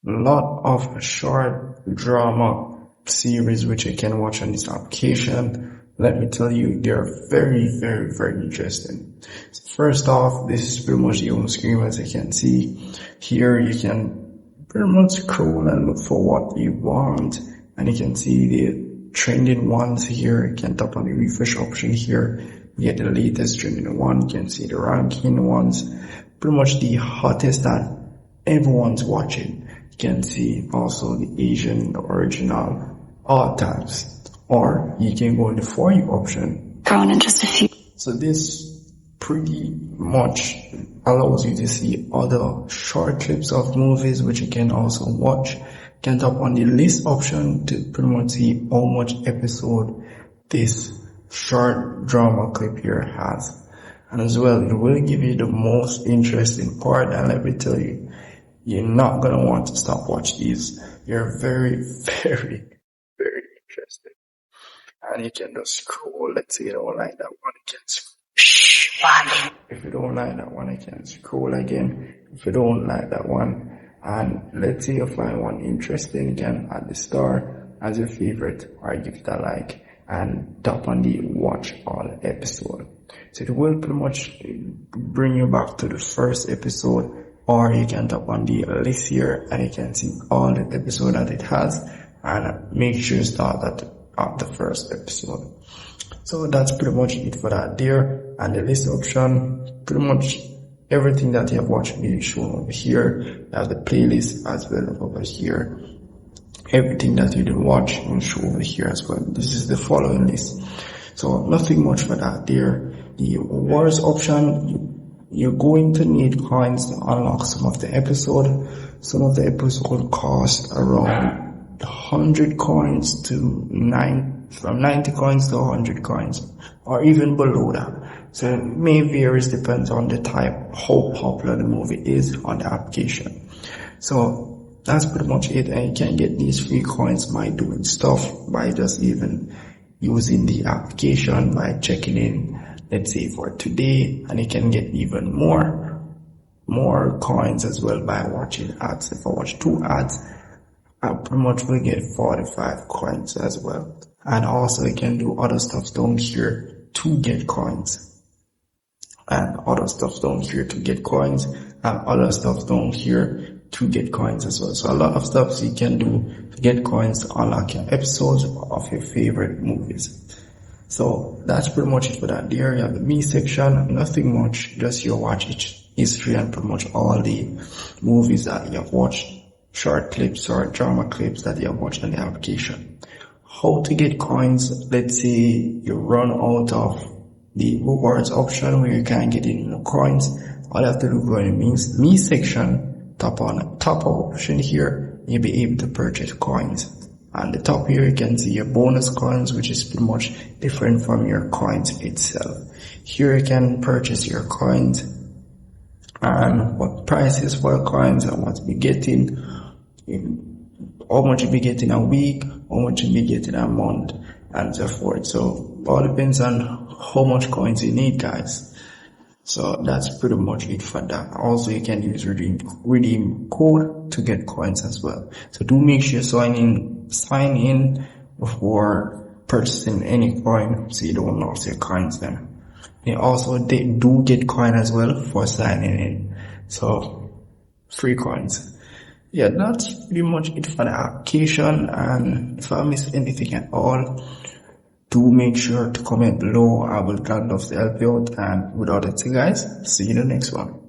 lot of short drama series which you can watch on this application. Let me tell you, they're very, very, very interesting. So first off, this is pretty much the home screen. As you can see here, you can pretty much scroll and look for what you want, and you can see the trending ones here. You can tap on the refresh option here, you get the latest trending one. You can see the ranking ones, pretty much the hottest that everyone's watching. You can see also the Asian, the original, all types. Or you can go in the For You option. Thrown in just a few. So this pretty much allows you to see other short clips of movies which you can also watch. You can tap on the list option to pretty much see how much episode this short drama clip here has. And as well, it will give you the most interesting part, and let me tell you, you're not gonna want to stop watch these. You're very, very, very interesting. And you can just scroll. Let's say you don't like that one, you can scroll. If you don't like that one, you can scroll again. If you don't like that one, and let's say you find one interesting, you can add the star as your favorite, or give it a like, and tap on the watch all episode. So it will pretty much bring you back to the first episode, or you can tap on the list here and you can see all the episode that it has, and make sure you start at the first episode. So that's pretty much it for that there. And the list option, pretty much everything that you have watched will be shown over here. You have the playlist as well over here. Everything that you didn't watch will show over here as well. This is the following list. So nothing much for that there. The awards option, you're going to need coins to unlock some of the episode. Some of the episode cost around 100 coins to from 90 coins to 100 coins, or even below that. So it may vary, depends on the type, how popular the movie is on the application. So that's pretty much it, and you can get these free coins by doing stuff, by just even using the application, by checking in, let's say for today, and you can get even more coins as well by watching ads. If I watch 2 ads, I pretty much will get 45 coins as well. And also you can do other stuff down here to get coins, and other stuff down here to get coins, and other stuff down here to get coins as well. So a lot of stuff you can do to get coins to unlock your episodes of your favorite movies. So that's pretty much it for that there. You have the me section, nothing much, just your watch history and pretty much all the movies that you have watched, short clips or drama clips that you have watched on the application. How to get coins, let's say you run out of the rewards option where you can't get any coins. All you have to do go in the me section, tap on the top option here, you'll be able to purchase coins. On the top here you can see your bonus coins, which is pretty much different from your coins itself. Here you can purchase your coins and what prices for your coins and what you'll be getting, how much you'll be getting a week, how much you'll be getting a month, and so forth. So all depends on how much coins you need, guys. So that's pretty much it for that. Also you can use redeem code to get coins as well. So do make sure you sign in before purchasing any coin so you don't lose your coins then. And also they do get coin as well for signing in. So free coins. Yeah, that's pretty much it for the application, and if I missed anything at all, do make sure to comment below. I will love to help you out, and without it, guys, see you in the next one.